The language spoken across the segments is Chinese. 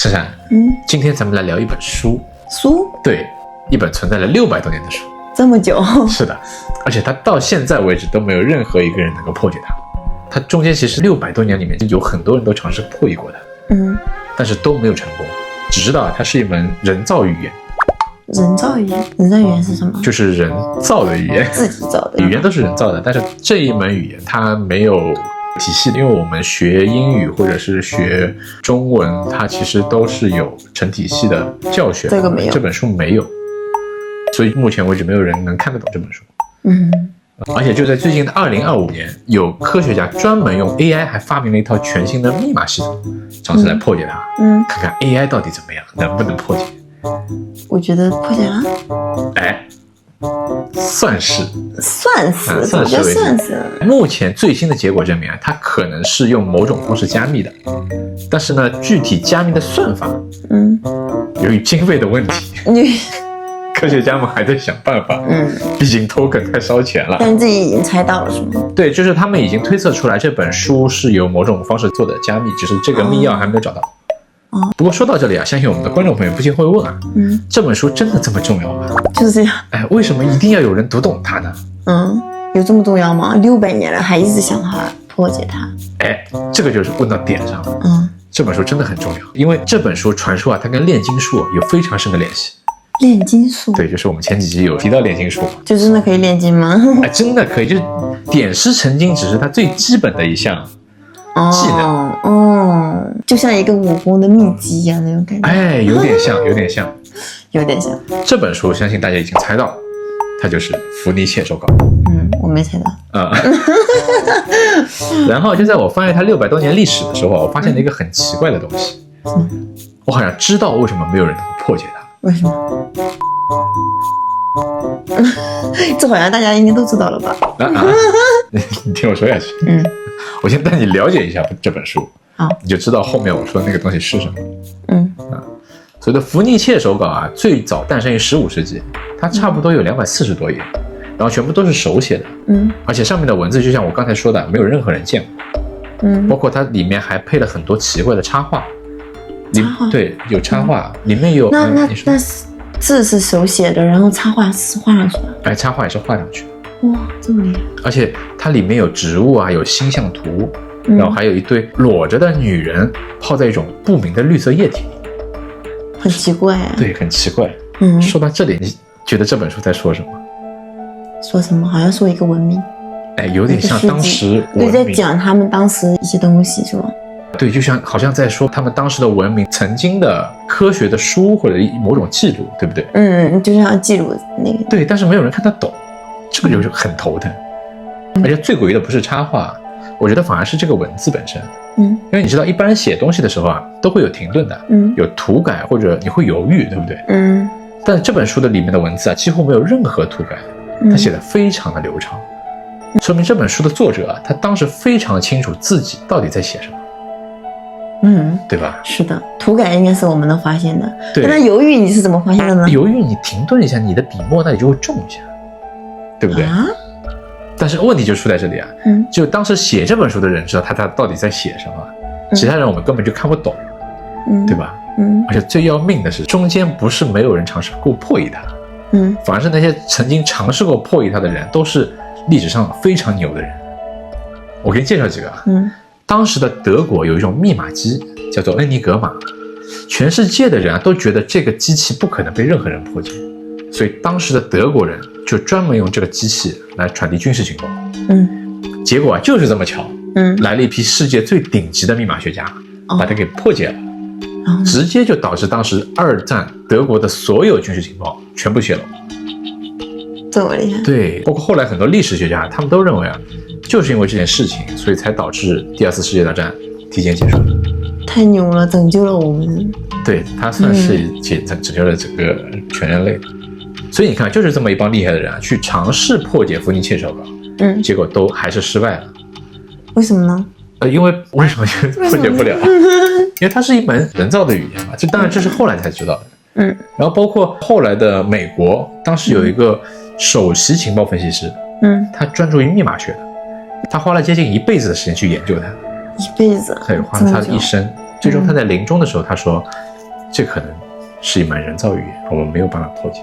珊珊，今天咱们来聊一本书。书？对，一本存在了600多年的书。这么久？是的，而且它到现在为止都没有任何一个人能够破解它。它中间其实600多年里面有很多人都尝试破译过它，但是都没有成功。只知道它是一门人造语言。人造语言？人造语言是什么？就是人造的语言，自己造的语言都是人造的，但是这一门语言它没有体系，因为我们学英语或者是学中文，它其实都是有成体系的教学，这个没有，这本书没有，所以目前为止没有人能看得懂这本书。而且就在最近的2025年，有科学家专门用 AI 还发明了一套全新的密码系统，尝试来破解它，看看 AI 到底怎么样，能不能破解。我觉得破解了，哎，算是目前最新的结果证明啊，它可能是用某种方式加密的，但是呢，具体加密的算法，由于经费的问题，科学家们还在想办法，毕竟 token 太烧钱了。但是自己已经猜到了是吗？对，就是他们已经推测出来这本书是由某种方式做的加密，只是这个密钥还没有找到。不过说到这里啊，相信我们的观众朋友不禁会问啊，这本书真的这么重要吗？就是这样。哎，为什么一定要有人读懂它呢？有这么重要吗？600年了，还一直想它破解它。哎，这个就是问到点上了。这本书真的很重要，因为这本书传说啊，它跟炼金术有非常深的联系。炼金术？对，就是我们前几集有提到炼金术，就真的可以炼金吗？哎，真的可以，就是点石成金只是它最基本的一项技能。就像一个武功的秘籍一样那种感觉。哎，有点像。这本书相信大家已经猜到了，它就是伏尼切手稿。我没猜到。然后就在我翻阅它600多年历史的时候，我发现了一个很奇怪的东西。我好像知道为什么没有人能够破解它。为什么？这好像大家应该都知道了吧？你听我说下去。我先带你了解一下这本书，你就知道后面我说的那个东西是什么。所谓的伏尼切手稿啊，最早诞生于15世纪，它差不多有240多页，然后全部都是手写的。而且上面的文字就像我刚才说的，没有任何人见过。包括它里面还配了很多奇怪的插画。对，有插画，里面有那字是手写的，然后插画是画上去的。哎，插画也是画上去的。哇，这么厉害！而且它里面有植物啊，有星象图，然后还有一对裸着的女人泡在一种不明的绿色液体里，很奇怪。对，很奇怪。说到这里，你觉得这本书在说什么？说什么？好像说一个文明。哎，有点像当时文明，在讲他们当时一些东西，是吗？对，就像好像在说他们当时的文明曾经的科学的书或者某种记录，对不对？就像记录那个。对，但是没有人看得懂，这个就很头疼。而且最诡异的不是插画，我觉得反而是这个文字本身。因为你知道，一般人写东西的时候啊，都会有停顿的，有涂改或者你会犹豫，对不对？但这本书的里面的文字啊，几乎没有任何涂改，它写的非常的流畅，说明这本书的作者啊，他当时非常清楚自己到底在写什么。对吧？是的，涂改应该是我们能发现的。对，那犹豫你是怎么发现的呢？犹豫你停顿一下，你的笔墨那里就会重一下，对不对？但是问题就出在这里啊，就当时写这本书的人知道他到底在写什么，其他人我们根本就看不懂，对吧？而且最要命的是，中间不是没有人尝试过破译它，反而是那些曾经尝试过破译它的人，都是历史上非常牛的人。我给你介绍几个啊。当时的德国有一种密码机叫做恩尼格玛，全世界的人都觉得这个机器不可能被任何人破解，所以当时的德国人就专门用这个机器来传递军事情报。结果啊，就是这么巧，来了一批世界最顶级的密码学家，把它给破解了，直接就导致当时2战德国的所有军事情报全部泄露。这么厉害？对，包括后来很多历史学家，他们都认为啊，就是因为这件事情，所以才导致第2次世界大战提前结束。太牛了，拯救了我们。对，他算是拯救了整个全人类。所以你看，就是这么一帮厉害的人啊，去尝试破解伏尼切手稿，结果都还是失败了。为什么呢？因为为什么就破解不了？因为它是一门人造的语言嘛，当然这是后来才知道的。然后包括后来的美国，当时有一个首席情报分析师，他专注于密码学的，他花了接近1辈子的时间去研究它。1辈子？对，花了他的一生。最终他在临终的时候他说，这可能是一门人造语言，我们没有办法破解。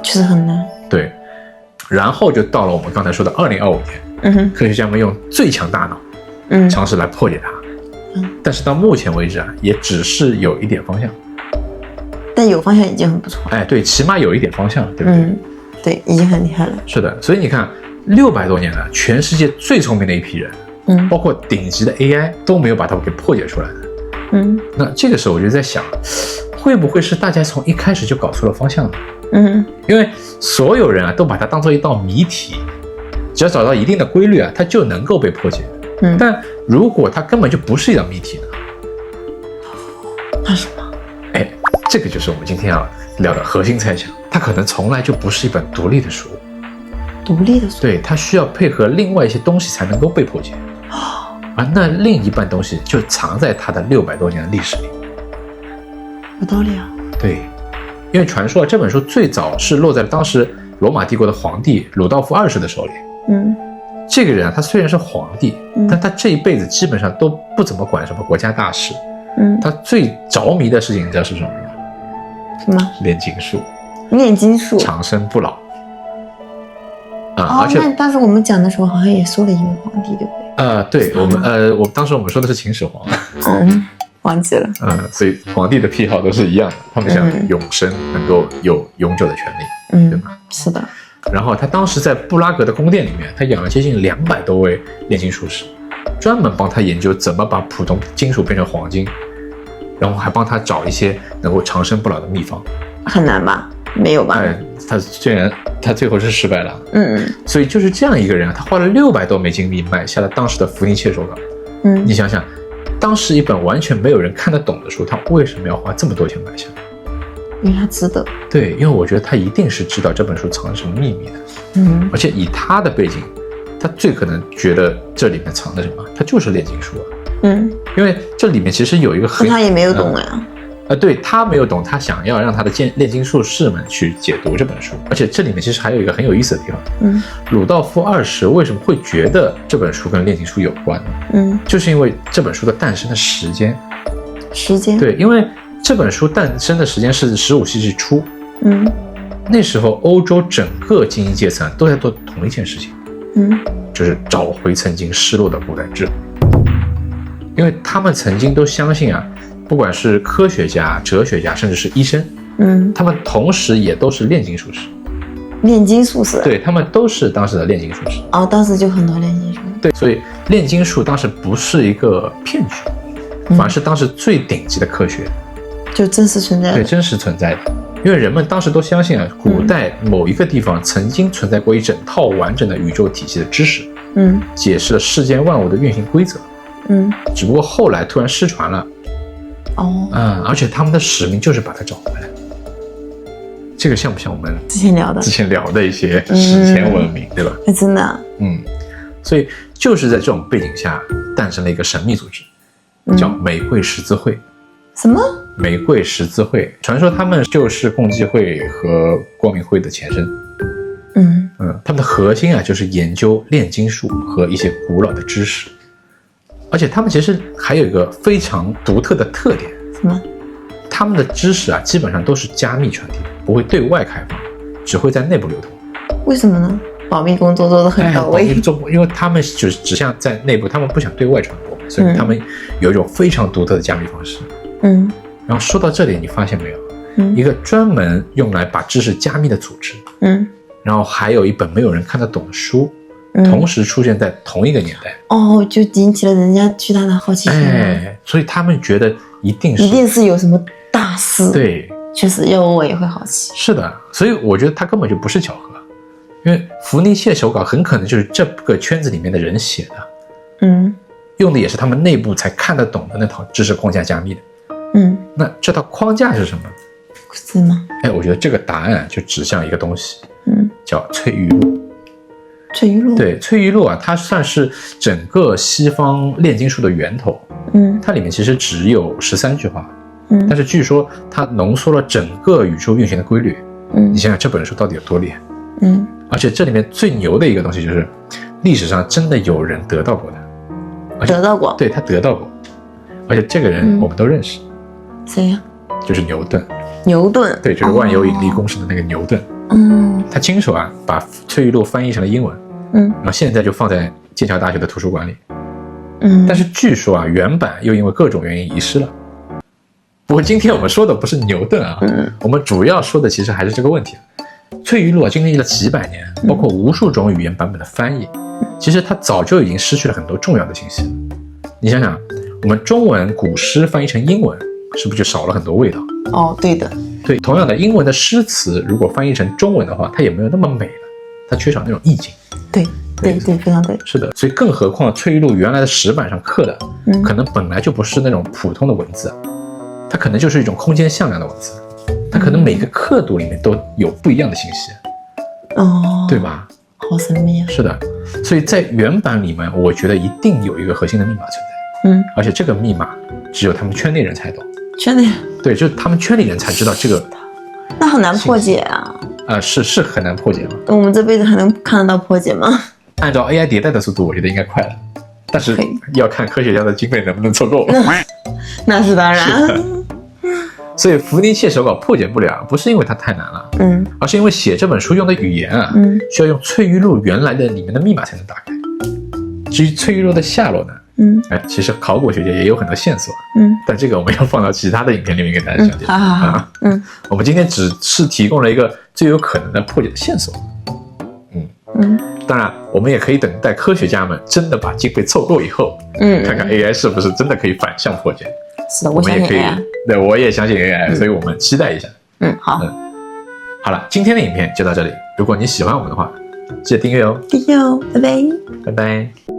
确实很难。对，然后就到了我们刚才说的2025年，科学家们用最强大脑，尝试来破解它。但是到目前为止啊，也只是有一点方向。但有方向已经很不错。哎，对，起码有一点方向，对不对？对，已经很厉害了。是的，所以你看，600多年了，全世界最聪明的一批人，包括顶级的 AI 都没有把它给破解出来的。那这个时候我就在想，会不会是大家从一开始就搞错了方向呢？因为所有人啊都把它当做一道谜题，只要找到一定的规律啊，它就能够被破解。但如果它根本就不是一道谜题呢？那什么？哎，这个就是我们今天要聊的核心猜想，它可能从来就不是一本独立的书。独立的书？对，它需要配合另外一些东西才能够被破解。而那另一半东西就藏在它的600多年的历史里。有道理啊。对，因为传说这本书最早是落在当时罗马帝国的皇帝鲁道夫2世的手里。这个人啊，他虽然是皇帝，但他这一辈子基本上都不怎么管什么国家大事。他最着迷的事情你知道是什么吗？什么？炼金术。炼金术，长生不老。而且那当时我们讲的时候好像也说了一位皇帝，对不对，对？当时我们说的是秦始皇。忘记了。所以皇帝的癖好都是一样的，他们想永生，能够有永久的权利，对吧？是的。然后他当时在布拉格的宫殿里面，他养了接近200多位炼金术士，专门帮他研究怎么把普通金属变成黄金，然后还帮他找一些能够长生不老的秘方。很难吧？没有吧？他最后是失败了。所以就是这样一个人啊，他花了600多枚金币买下了当时的伏尼切手稿。你想想，当时一本完全没有人看得懂的书，他为什么要花这么多钱买下来？因为他值得。对，因为我觉得他一定是知道这本书藏着什么秘密的。而且以他的背景，他最可能觉得这里面藏着什么，他就是炼金术啊。因为这里面其实有一个他也没有懂呀。对，他没有懂，他想要让他的炼金术士们去解读这本书。而且这里面其实还有一个很有意思的地方。鲁道夫2世为什么会觉得这本书跟炼金术有关呢？就是因为这本书的诞生的时间。对，因为这本书诞生的时间是15世纪初。那时候欧洲整个精英阶层都在做同一件事情。就是找回曾经失落的古代智慧。因为他们曾经都相信啊，不管是科学家、哲学家，甚至是医生，他们同时也都是炼金术士。炼金术士？对，他们都是当时的炼金术士。当时就很多炼金术。对，所以炼金术当时不是一个骗局，反而是当时最顶级的科学，就真实存在的。对，真实存在的。因为人们当时都相信啊，古代某一个地方曾经存在过一整套完整的宇宙体系的知识，解释了世间万物的运行规则。只不过后来突然失传了。而且他们的使命就是把它找回来。这个像不像我们之前聊的一些史前文明，对吧？真的。所以就是在这种背景下诞生了一个神秘组织，叫玫瑰十字会。什么？玫瑰十字会，传说他们就是共济会和光明会的前身。他们的核心啊就是研究炼金术和一些古老的知识。而且他们其实还有一个非常独特的特点。什么？他们的知识啊基本上都是加密传递的，不会对外开放，只会在内部流通。为什么呢？保密工作做得很到位。因为他们只想在内部，他们不想对外传播，所以他们有一种非常独特的加密方式。然后说到这里，你发现没有？一个专门用来把知识加密的组织。然后还有一本没有人看得懂的书。同时出现在同一个年代。就引起了人家巨大的好奇心。所以他们觉得一定是有什么大事。对，确实，要我也会好奇。是的，所以我觉得它根本就不是巧合，因为伏尼切手稿很可能就是这个圈子里面的人写的。用的也是他们内部才看得懂的那套知识框架加密的。那这套框架是什么？是吗？我觉得这个答案就指向一个东西，叫翠玉录。翠玉录？对，翠玉录啊，它算是整个西方炼金术的源头。它里面其实只有13句话，但是据说它浓缩了整个宇宙运行的规律。你想想这本书到底有多厉害？而且这里面最牛的一个东西就是，历史上真的有人得到过的。得到过？对，他得到过，而且这个人我们都认识。谁呀？就是牛顿。牛顿。对，就是万有引力公式的那个牛顿。他亲手啊把翠玉录翻译成了英文。然后现在就放在剑桥大学的图书馆里。但是据说啊，原版又因为各种原因遗失了。不过今天我们说的不是牛顿啊，我们主要说的其实还是这个问题。翠玉录啊，经历了几百年，包括无数种语言版本的翻译，其实它早就已经失去了很多重要的信息了。你想想，我们中文古诗翻译成英文，是不是就少了很多味道？哦，对的。对，同样的，英文的诗词如果翻译成中文的话，它也没有那么美了，它缺少那种意境。对，非常对。是的，所以更何况翠玉录原来的石板上刻的，可能本来就不是那种普通的文字，它可能就是一种空间向量的文字，它可能每个刻度里面都有不一样的信息。对吧？好神秘啊。是的，所以在原版里面，我觉得一定有一个核心的密码存在。而且这个密码只有他们圈内人才懂。圈内人？对，就是他们圈里人才知道这个。那很难破解啊。是很难破解吗？我们这辈子还能看得到破解吗？按照 AI 迭代的速度，我觉得应该快了，但是要看科学家的经费能不能凑够。那是当然。所以福尼切手稿破解不了，不是因为它太难了，而是因为写这本书用的语言啊，需要用翠玉录原来的里面的密码才能打开。至于翠玉录的下落呢，其实考古学界也有很多线索，但这个我们要放到其他的影片里面给大家讲解。好，我们今天只是提供了一个最有可能的破解的线索。当然，我们也可以等待科学家们真的把经费凑够以后，看看 AI 是不是真的可以反向破解。是的，我相信 AI。对，我也相信 AI，所以我们期待一下。好。好了，今天的影片就到这里。如果你喜欢我们的话，记得订阅哦。订阅哦，拜拜。拜拜。